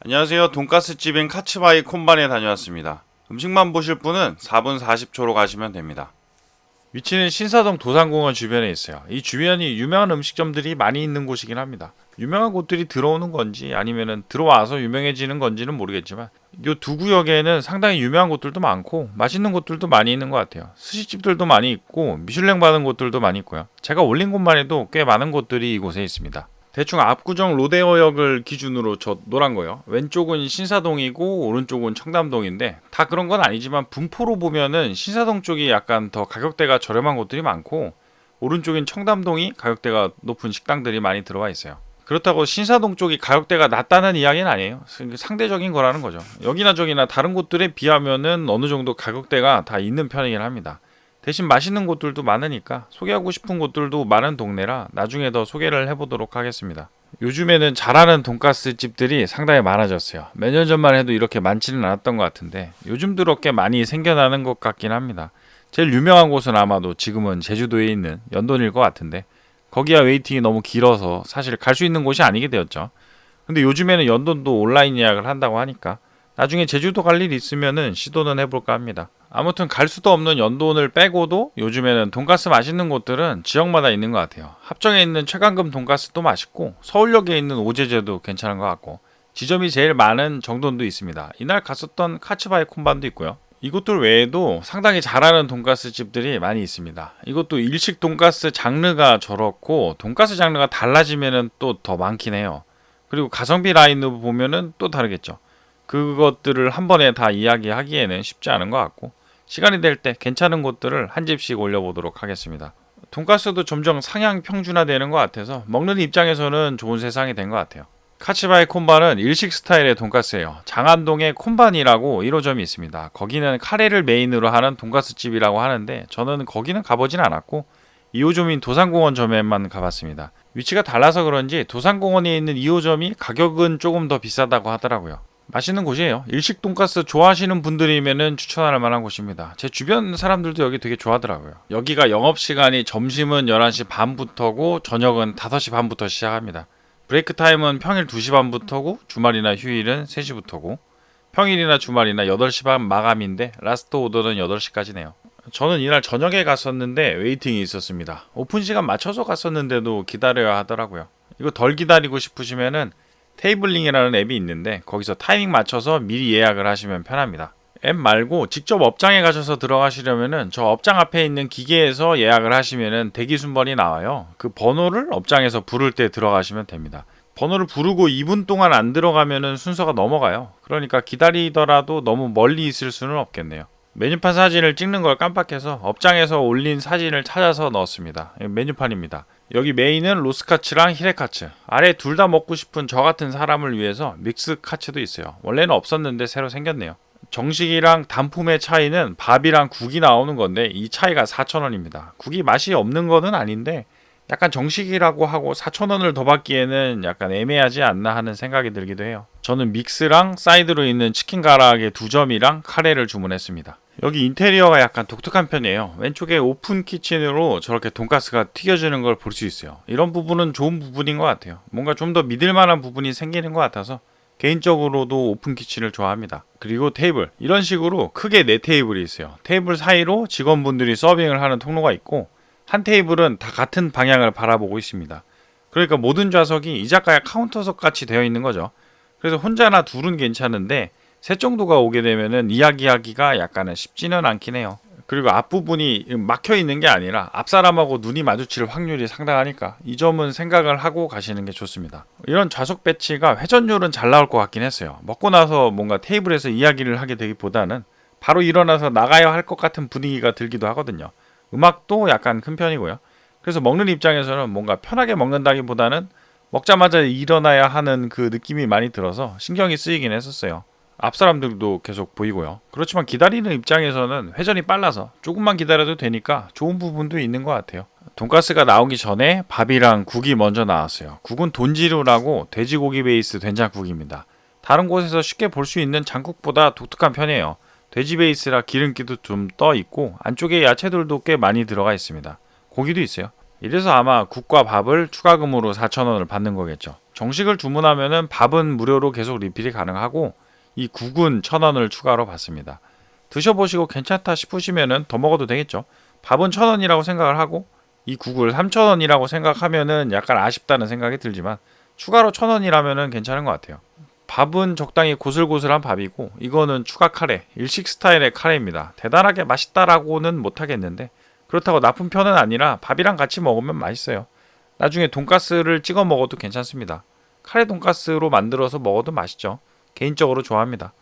안녕하세요. 돈가스집인 카츠바이 콘반에 다녀왔습니다. 음식만 보실 분은 4분 40초로 가시면 됩니다. 위치는 신사동 도산공원 주변에 있어요. 이 주변이 유명한 음식점들이 많이 있는 곳이긴 합니다. 유명한 곳들이 들어오는 건지 아니면은 들어와서 유명해지는 건지는 모르겠지만 이 두 구역에는 상당히 유명한 곳들도 많고 맛있는 곳들도 많이 있는 것 같아요. 스시집들도 많이 있고 미슐랭 받은 곳들도 많이 있고요. 제가 올린 곳만 해도 꽤 많은 곳들이 이곳에 있습니다. 대충 압구정 로데오역을 기준으로 저 노란 거요. 왼쪽은 신사동이고 오른쪽은 청담동인데 다 그런 건 아니지만 분포로 보면은 신사동 쪽이 약간 더 가격대가 저렴한 곳들이 많고 오른쪽인 청담동이 가격대가 높은 식당들이 많이 들어와 있어요. 그렇다고 신사동 쪽이 가격대가 낮다는 이야기는 아니에요. 상대적인 거라는 거죠. 여기나 저기나 다른 곳들에 비하면은 어느 정도 가격대가 다 있는 편이긴 합니다. 대신 맛있는 곳들도 많으니까 소개하고 싶은 곳들도 많은 동네라 나중에 더 소개를 해보도록 하겠습니다. 요즘에는 잘하는 돈가스 집들이 상당히 많아졌어요. 몇 년 전만 해도 이렇게 많지는 않았던 것 같은데 요즘 들어 꽤 많이 생겨나는 것 같긴 합니다. 제일 유명한 곳은 아마도 지금은 제주도에 있는 연돈일 것 같은데 거기야 웨이팅이 너무 길어서 사실 갈 수 있는 곳이 아니게 되었죠. 근데 요즘에는 연돈도 온라인 예약을 한다고 하니까 나중에 제주도 갈 일 있으면은 시도는 해볼까 합니다. 아무튼 갈 수도 없는 연돈을 빼고도 요즘에는 돈가스 맛있는 곳들은 지역마다 있는 것 같아요. 합정에 있는 최강금 돈가스도 맛있고 서울역에 있는 오제제도 괜찮은 것 같고 지점이 제일 많은 정돈도 있습니다. 이날 갔었던 카츠바이 콘반도 있고요. 이곳들 외에도 상당히 잘하는 돈가스 집들이 많이 있습니다. 이것도 일식 돈가스 장르가 저렇고 돈가스 장르가 달라지면은 또 더 많긴 해요. 그리고 가성비 라인으로 보면은 또 다르겠죠. 그것들을 한 번에 다 이야기하기에는 쉽지 않은 것 같고 시간이 될 때 괜찮은 곳들을 한 집씩 올려보도록 하겠습니다. 돈가스도 점점 상향 평준화되는 것 같아서 먹는 입장에서는 좋은 세상이 된 것 같아요. 카츠바이 콘반은 일식 스타일의 돈가스예요. 장안동에 콘반이라고 1호점이 있습니다. 거기는 카레를 메인으로 하는 돈가스 집이라고 하는데 저는 거기는 가보진 않았고 2호점인 도산공원점에만 가봤습니다. 위치가 달라서 그런지 도산공원에 있는 2호점이 가격은 조금 더 비싸다고 하더라고요. 맛있는 곳이에요. 일식 돈가스 좋아하시는 분들이면은 추천할 만한 곳입니다. 제 주변 사람들도 여기 되게 좋아하더라고요. 여기가 영업시간이 점심은 11시 반부터고 저녁은 5시 반부터 시작합니다. 브레이크 타임은 평일 2시 반부터고 주말이나 휴일은 3시부터고 평일이나 주말이나 8시 반 마감인데 라스트 오더는 8시까지네요. 저는 이날 저녁에 갔었는데 웨이팅이 있었습니다. 오픈 시간 맞춰서 갔었는데도 기다려야 하더라고요. 이거 덜 기다리고 싶으시면은 테이블링이라는 앱이 있는데 거기서 타이밍 맞춰서 미리 예약을 하시면 편합니다. 앱 말고 직접 업장에 가셔서 들어가시려면은 저 업장 앞에 있는 기계에서 예약을 하시면은 대기 순번이 나와요. 그 번호를 업장에서 부를 때 들어가시면 됩니다. 번호를 부르고 2분 동안 안 들어가면은 순서가 넘어가요. 그러니까 기다리더라도 너무 멀리 있을 수는 없겠네요. 메뉴판 사진을 찍는 걸 깜빡해서 업장에서 올린 사진을 찾아서 넣었습니다. 메뉴판입니다. 여기 메인은 로스카츠랑 히레카츠. 아래 둘 다 먹고 싶은 저 같은 사람을 위해서 믹스카츠도 있어요. 원래는 없었는데 새로 생겼네요. 정식이랑 단품의 차이는 밥이랑 국이 나오는 건데 이 차이가 4,000원입니다. 국이 맛이 없는 거는 아닌데 약간 정식이라고 하고 4,000원을 더 받기에는 약간 애매하지 않나 하는 생각이 들기도 해요. 저는 믹스랑 사이드로 있는 치킨 가라아게 2점이랑 카레를 주문했습니다. 여기 인테리어가 약간 독특한 편이에요. 왼쪽에 오픈 키친으로 저렇게 돈가스가 튀겨지는 걸 볼 수 있어요. 이런 부분은 좋은 부분인 것 같아요. 뭔가 좀 더 믿을 만한 부분이 생기는 것 같아서 개인적으로도 오픈 키친을 좋아합니다. 그리고 테이블, 이런 식으로 크게 4테이블이 있어요. 테이블 사이로 직원분들이 서빙을 하는 통로가 있고 한 테이블은 다 같은 방향을 바라보고 있습니다. 그러니까 모든 좌석이 이자카야 카운터석 같이 되어 있는 거죠. 그래서 혼자나 둘은 괜찮은데 셋 정도가 오게 되면은 이야기하기가 약간은 쉽지는 않긴 해요. 그리고 앞부분이 막혀 있는 게 아니라 앞사람하고 눈이 마주칠 확률이 상당하니까 이 점은 생각을 하고 가시는 게 좋습니다. 이런 좌석 배치가 회전율은 잘 나올 것 같긴 했어요. 먹고 나서 뭔가 테이블에서 이야기를 하게 되기보다는 바로 일어나서 나가야 할 것 같은 분위기가 들기도 하거든요. 음악도 약간 큰 편이고요. 그래서 먹는 입장에서는 뭔가 편하게 먹는다기보다는 먹자마자 일어나야 하는 그 느낌이 많이 들어서 신경이 쓰이긴 했었어요. 앞 사람들도 계속 보이고요. 그렇지만 기다리는 입장에서는 회전이 빨라서 조금만 기다려도 되니까 좋은 부분도 있는 것 같아요. 돈가스가 나오기 전에 밥이랑 국이 먼저 나왔어요. 국은 돈지루라고 돼지고기 베이스 된장국입니다. 다른 곳에서 쉽게 볼 수 있는 장국보다 독특한 편이에요. 돼지 베이스라 기름기도 좀 떠 있고 안쪽에 야채들도 꽤 많이 들어가 있습니다. 고기도 있어요. 이래서 아마 국과 밥을 추가금으로 4,000원을 받는 거겠죠. 정식을 주문하면은 밥은 무료로 계속 리필이 가능하고 이 국은 1,000원을 추가로 받습니다. 드셔보시고 괜찮다 싶으시면은 더 먹어도 되겠죠. 밥은 1,000원이라고 생각을 하고 이 국을 3,000원이라고 생각하면은 약간 아쉽다는 생각이 들지만 추가로 1,000원이라면은 괜찮은 것 같아요. 밥은 적당히 고슬고슬한 밥이고 이거는 추가 카레, 일식 스타일의 카레입니다. 대단하게 맛있다라고는 못하겠는데 그렇다고 나쁜 편은 아니라 밥이랑 같이 먹으면 맛있어요. 나중에 돈가스를 찍어 먹어도 괜찮습니다. 카레 돈가스로 만들어서 먹어도 맛있죠. 개인적으로 좋아합니다.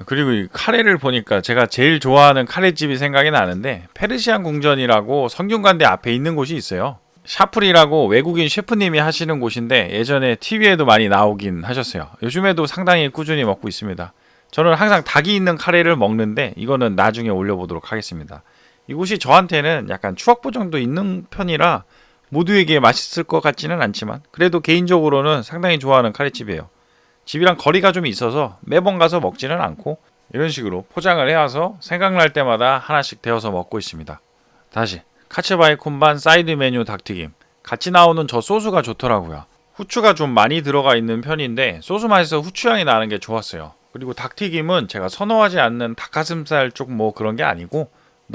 그리고 이 카레를 보니까 제가 제일 좋아하는 카레집이 생각이 나는데 페르시안 궁전이라고 성균관대 앞에 있는 곳이 있어요. 샤프리라고 외국인 셰프님이 하시는 곳인데 예전에 TV에도 많이 나오긴 하셨어요. 요즘에도 상당히 꾸준히 먹고 있습니다. 저는 항상 닭이 있는 카레를 먹는데 이거는 나중에 올려보도록 하겠습니다. 이곳이 저한테는 약간 추억 보정도 있는 편이라 모두에게 맛있을 것 같지는 않지만 그래도 개인적으로는 상당히 좋아하는 카레집이에요. 집이랑 거리가 좀 있어서 매번 가서 먹지는 않고 이런 식으로 포장을 해와서 생각날 때마다 하나씩 데워서 먹고 있습니다. 다시 카츠바이 콘반 사이드 메뉴 닭튀김 같이 나오는 저 소스가 좋더라고요. 후추가 좀 많이 들어가 있는 편인데 소스 맛에서 후추향이 나는 게 좋았어요. 그리고 닭튀김은 제가 선호하지 않는 닭가슴살 쪽 뭐 그런 게 아니고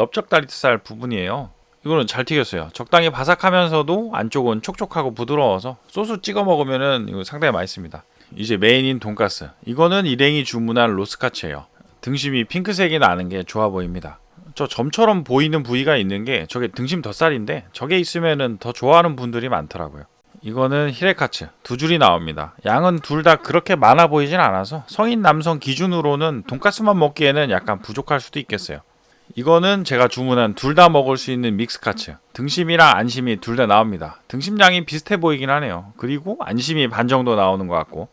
넓적다리살 부분이에요. 이거는 잘 튀겼어요. 적당히 바삭하면서도 안쪽은 촉촉하고 부드러워서 소스 찍어 먹으면은 이거 상당히 맛있습니다. 이제 메인인 돈가스. 이거는 일행이 주문한 로스카츠예요. 등심이 핑크색이 나는 게 좋아 보입니다. 저 점처럼 보이는 부위가 있는 게 저게 등심 덧살인데 저게 있으면은 더 좋아하는 분들이 많더라고요. 이거는 히레카츠 2줄이 나옵니다. 양은 둘 다 그렇게 많아 보이진 않아서 성인 남성 기준으로는 돈가스만 먹기에는 약간 부족할 수도 있겠어요. 이거는 제가 주문한 둘 다 먹을 수 있는 믹스카츠. 등심이랑 안심이 둘 다 나옵니다. 등심량이 비슷해 보이긴 하네요. 그리고 안심이 반 정도 나오는 것 같고.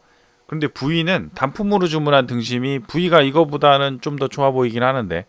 그런데 부위는 단품으로 주문한 등심이 부위가 이거보다는 좀 더 좋아 보이긴 하는데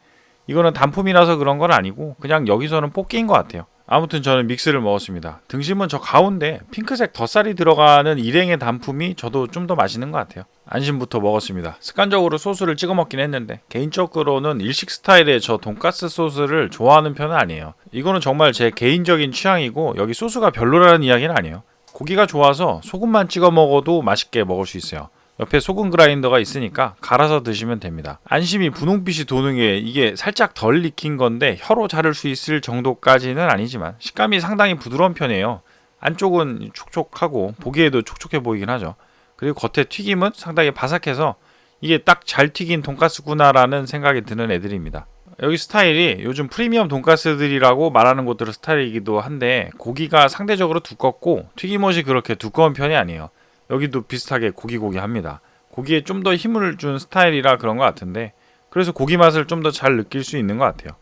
이거는 단품이라서 그런 건 아니고 그냥 여기서는 뽑기인 것 같아요. 아무튼 저는 믹스를 먹었습니다. 등심은 저 가운데 핑크색 덧살이 들어가는 일행의 단품이 저도 좀 더 맛있는 것 같아요. 안심부터 먹었습니다. 습관적으로 소스를 찍어 먹긴 했는데 개인적으로는 일식 스타일의 저 돈가스 소스를 좋아하는 편은 아니에요. 이거는 정말 제 개인적인 취향이고 여기 소스가 별로라는 이야기는 아니에요. 고기가 좋아서 소금만 찍어 먹어도 맛있게 먹을 수 있어요. 옆에 소금 그라인더가 있으니까 갈아서 드시면 됩니다. 안심이 분홍빛이 도는 게 이게 살짝 덜 익힌 건데 혀로 자를 수 있을 정도까지는 아니지만 식감이 상당히 부드러운 편이에요. 안쪽은 촉촉하고 보기에도 촉촉해 보이긴 하죠. 그리고 겉에 튀김은 상당히 바삭해서 이게 딱 잘 튀긴 돈가스구나라는 생각이 드는 애들입니다. 여기 스타일이 요즘 프리미엄 돈가스들이라고 말하는 곳들의 스타일이기도 한데 고기가 상대적으로 두껍고 튀김옷이 그렇게 두꺼운 편이 아니에요. 여기도 비슷하게 고기합니다. 고기에 좀 더 힘을 준 스타일이라 그런 것 같은데 그래서 고기 맛을 좀 더 잘 느낄 수 있는 것 같아요.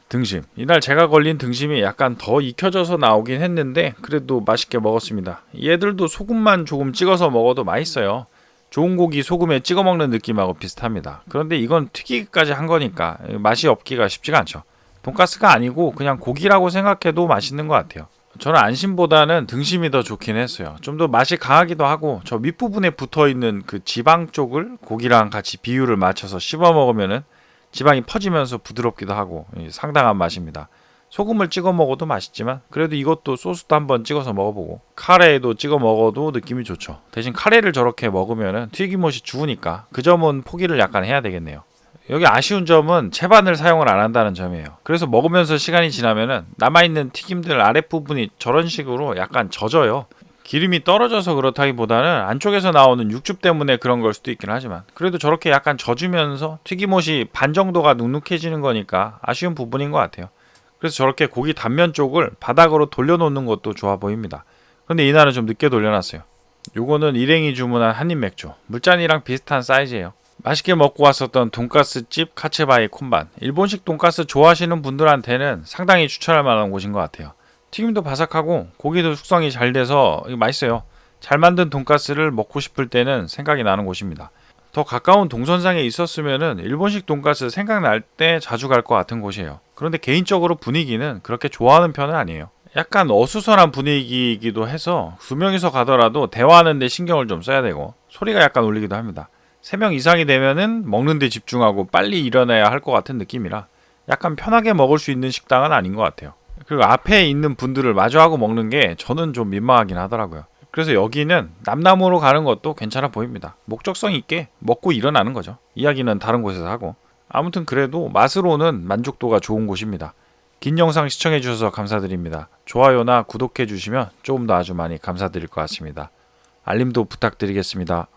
등심. 이날 제가 걸린 등심이 약간 더 익혀져서 나오긴 했는데 그래도 맛있게 먹었습니다. 얘들도 소금만 조금 찍어서 먹어도 맛있어요. 좋은 고기 소금에 찍어 먹는 느낌하고 비슷합니다. 그런데 이건 튀기기까지 한 거니까 맛이 없기가 쉽지가 않죠. 돈가스가 아니고 그냥 고기라고 생각해도 맛있는 것 같아요. 저는 안심보다는 등심이 더 좋긴 했어요. 좀 더 맛이 강하기도 하고 저 밑부분에 붙어있는 그 지방 쪽을 고기랑 같이 비율을 맞춰서 씹어 먹으면은 지방이 퍼지면서 부드럽기도 하고 상당한 맛입니다. 소금을 찍어 먹어도 맛있지만 그래도 이것도 소스도 한번 찍어서 먹어보고 카레에도 찍어 먹어도 느낌이 좋죠. 대신 카레를 저렇게 먹으면은 튀김옷이 죽으니까 그 점은 포기를 약간 해야 되겠네요. 여기 아쉬운 점은 채반을 사용을 안 한다는 점이에요. 그래서 먹으면서 시간이 지나면은 남아있는 튀김들 아랫부분이 저런 식으로 약간 젖어요. 기름이 떨어져서 그렇다기보다는 안쪽에서 나오는 육즙 때문에 그런 걸 수도 있긴 하지만 그래도 저렇게 약간 젖으면서 튀김옷이 반 정도가 눅눅해지는 거니까 아쉬운 부분인 것 같아요. 그래서 저렇게 고기 단면 쪽을 바닥으로 돌려놓는 것도 좋아 보입니다. 근데 이날은 좀 늦게 돌려놨어요. 요거는 일행이 주문한 한입 맥주. 물잔이랑 비슷한 사이즈예요. 맛있게 먹고 왔었던 돈가스집 카츠바이 콘반. 일본식 돈가스 좋아하시는 분들한테는 상당히 추천할 만한 곳인 것 같아요. 튀김도 바삭하고 고기도 숙성이 잘 돼서 맛있어요. 잘 만든 돈가스를 먹고 싶을 때는 생각이 나는 곳입니다. 더 가까운 동선상에 있었으면은 일본식 돈가스 생각날 때 자주 갈 것 같은 곳이에요. 그런데 개인적으로 분위기는 그렇게 좋아하는 편은 아니에요. 약간 어수선한 분위기이기도 해서 두 명이서 가더라도 대화하는 데 신경을 좀 써야 되고 소리가 약간 울리기도 합니다. 3명 이상이 되면은 먹는 데 집중하고 빨리 일어나야 할 것 같은 느낌이라 약간 편하게 먹을 수 있는 식당은 아닌 것 같아요. 그리고 앞에 있는 분들을 마주하고 먹는 게 저는 좀 민망하긴 하더라고요. 그래서 여기는 남남으로 가는 것도 괜찮아 보입니다. 목적성 있게 먹고 일어나는 거죠. 이야기는 다른 곳에서 하고. 아무튼 그래도 맛으로는 만족도가 좋은 곳입니다. 긴 영상 시청해주셔서 감사드립니다. 좋아요나 구독해주시면 조금 더 아주 많이 감사드릴 것 같습니다. 알림도 부탁드리겠습니다.